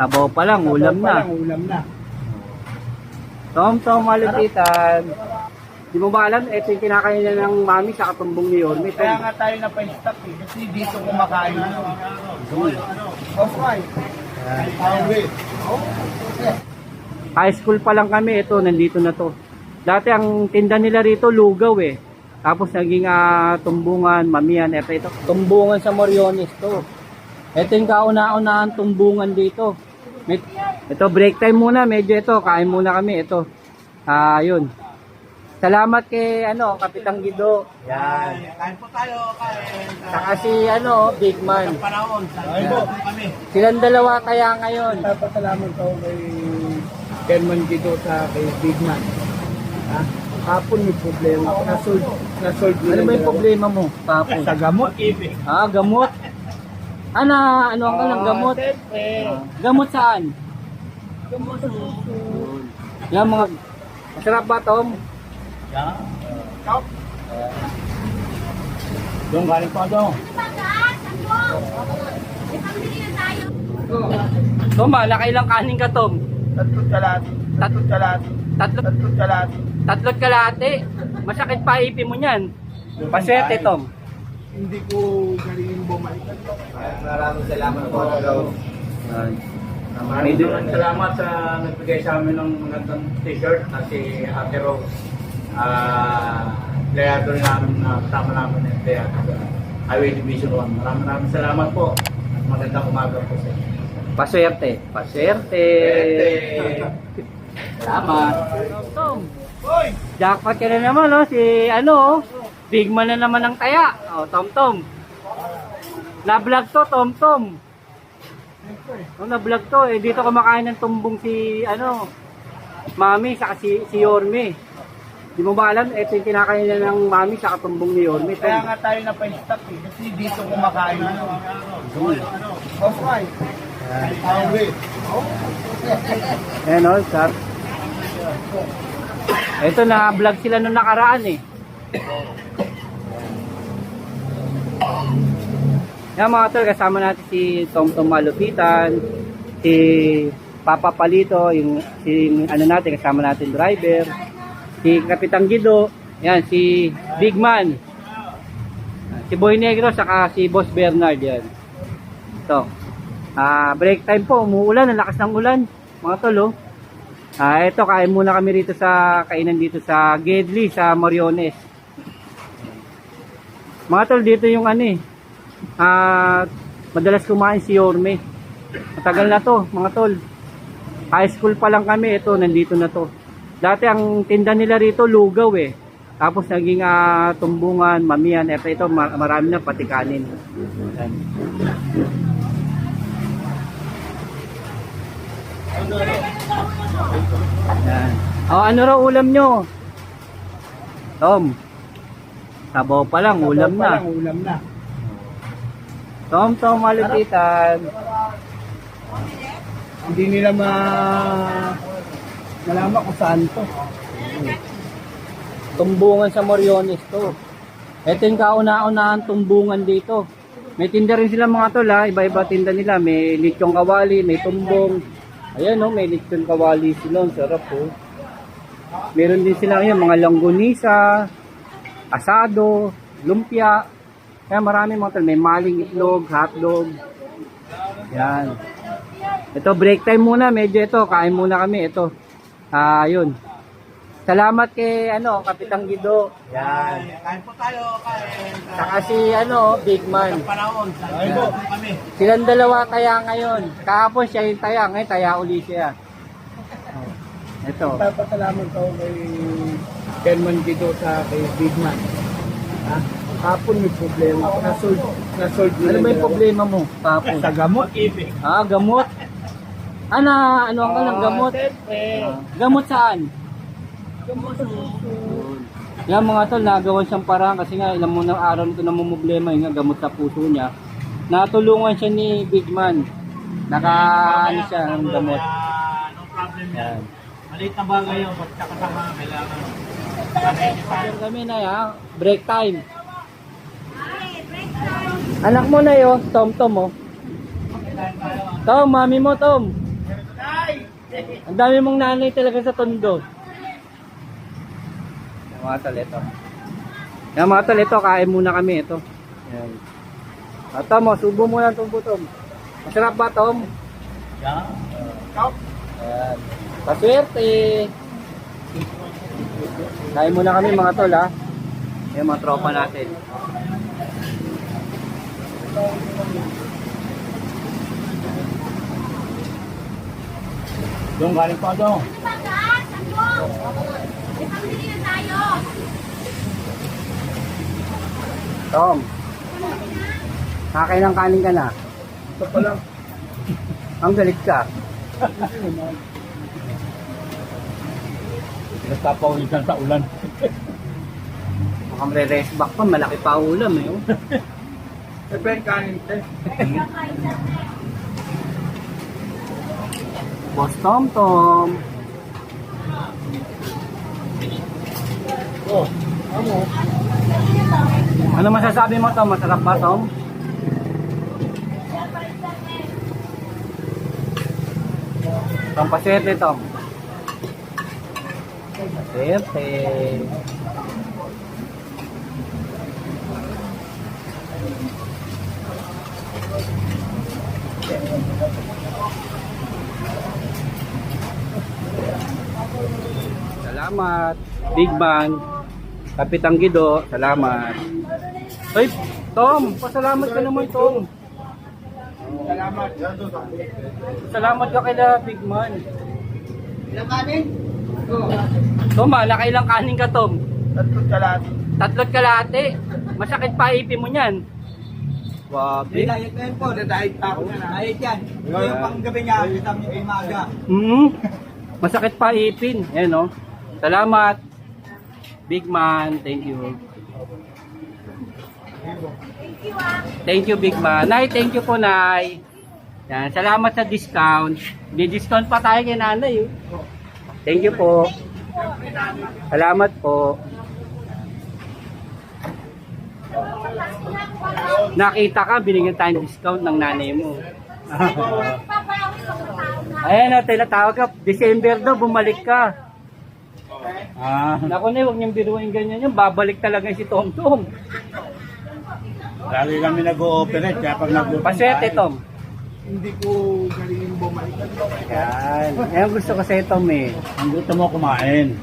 Sabaw pa lang, ulam na. Ulam na. Tom, malupitan. Di mo ba alam, ito yung kinakain na ng mami sa katumbong ni Yorme. Kaya nga tayo na pa-stock eh. Kasi dito kumakain na. Okay. High school pa lang kami, ito, nandito na to. Dati ang tinda nila rito, lugaw eh. Tapos naging tumbungan, mamihan, ito. Tumbungan sa Moriones to. Ito yung kauna-unahan tumbungan dito. Ito, break time muna, medyo ito, kain muna kami, ito. Yun. Salamat kay, Kapitang Guido. Yan. Kain po tayo, kain. Saka si, Big Man. Panahon. Kain po kami. Silang dalawa kaya ngayon. Papasalamat ko kay Chairman Guido sa kay Big Man. Hapon may problema. Nasolve Ano ba yung problema mo, Papo? Sa gamot. Gamot. Ano ang kalang gamot? Gamot saan? Gamot sa suso. Yan mga, masarap ba, Tom? Yan. Top. Yung galing pa daw. Tom, nakailang kanin ka, Tom? Tatlong kalati. Tatlong kalati. Tatlo, Tatlong kalati. tatlot kalahati. Masakit pa ipin mo niyan. Paswerte, Tom. Hindi ko galing bumalik. Maraming salamat po. Maraming salamat sa nagbigay sa amin ng magandang t-shirt na si Ate Rose. Player namin na kasama namin ng player sa Highway Division 1. Maraming salamat po. At magandang umaga po sa inyo. Paswerte. Paswerte. Salamat. Tom. Jackpot ka na naman, no? Si, Big Man na naman ng taya. Tom. Na-vlog to, Tom. Na-vlog to. Dito kumakain ng tumbong si, Mami, saka si Yorme. Di mo ba alam, ito yung kinakain na ng Mami sa katumbong ni Yorme. Kaya nga tayo na pa-stock eh. Kasi dito kumakain na. Okay. Ayan, sir. Ito, na-vlog sila nung nakaraan eh. Yan mga tol, kasama natin si Tom Malupitan, si Papa Palito, natin, kasama natin driver, si Kapitang Guido, yan, si Big Man, si Boy Negro, saka si Boss Bernard, yan. Ito, break time po, umuulan, ang lakas ng ulan, mga tol, oh. Ito, kain muna kami rito sa kainan dito sa Gedli, sa Moriones. Mga tol, dito yung madalas kumain si Yorme. Matagal na to, mga tol. High school pa lang kami, ito, nandito na to. Dati ang tinda nila rito, lugaw eh. Tapos naging tumbungan, mamihan, ito, marami na pati kanin. Yan. Yan. Ano raw ulam nyo? Tom. Sabaw pa lang, ulam na. Ulam na. Tom, malupitan. Hindi nila malaman kung saan to. Tumbungan sa Moriones to. Ito yung kauna-unahan tumbungan dito. May tinda rin sila mga tol, iba-iba tinda nila. May lechong kawali, may tumbong. Ayan, may lechong kawali sila. Ang sarap po. Meron din sila mga langgonisa, asado, lumpia. Kaya marami mga tol. May maling itlog, hotdog. Yan. Ito, break time muna. Medyo ito, kain muna kami. Ito. Yun. Salamat kay, Kapitang Guido. Yan. Kain po tayo, kain. Saka si, Big Man. Panahon. Kain po kami. Silang dalawa kaya ngayon. Kahapon siya yung taya. Ngayon, taya uli siya. Ito. Papasalamat ko kay Chairman Guido sa kay Big Man. Hapon may problema. Nasolve Ano ba yung problema mo, Papo? Sa gamot. Gamot. Ano ang kalang gamot? Gamot saan? Gamot sa suso. Yan mga tol, nagawan siyang parang kasi nga ilang mo ng araw nito na problema yung gamot sa puso niya. Natulungan siya ni Big Man. Siya ng gamot. No problem yan. Maliit na bagay yun. Basta kasama kailangan. Kami na break time. Anak mo na Tom, oh. Tom, mami mo, Tom. Ang dami mong nanay talaga sa tondo. Yan mga tol, ito. Yan mga tol, ito, kain muna kami ito. Yan. At Tom, subo muna itong butom. Masarap ba, Tom? Yan. Yan. Paswerte. Kain muna kami mga tol, ha. Yan mga tropa natin. Doon, galing pa doon. Tom, kakain ng kanin ka na. Ito pa lang. Ang galit ka. Nagpapawisan sa ulan. Mukhang re-rest back pa, malaki pa ulam eh. Oh. Siyempre, kanin te. Boss Tom Tom. Oh, ano? Ano masasabi mo Tom? Masarap ba Tom? Tom, paswerte Tom. Paswerte. Salamat. Big Man. Kapitang Gido. Salamat. Hoy, Tom. Pasalamat ka naman, Tom. Salamat. Salamat ka kay Big Man. Ilang kanin? Tom, nakailang kanin ka, Tom? Tatlong kalati. Tatlot kalate. Masakit pa ipin mo niyan. Wabi. Diet na yun po. Diet pa ako na. Diet yan. Yung panggabi niya, kita mo yung umaga. Masakit pa ipin. Ayan, no? Salamat. Big Man. Thank you. Thank you, Big Man. Nay, thank you po, Nay. Yan, salamat sa discount. May discount pa tayo kay Nanay. Oh. Thank you po. Salamat po. Nakita ka, binigyan tayong discount ng nanay mo. Ayan na, tinatawag ka. December daw, bumalik ka. Naku na, huwag niyang biruin ganyan yun. Babalik talaga si Tom Tom. Lagi kami nag-ooperate, kaya pag nag-ooperate. Paswerte, Tom. Hindi ko galing bumalik. Yan. Ayan gusto ko sa Tom eh. Ang gusto mo kumain.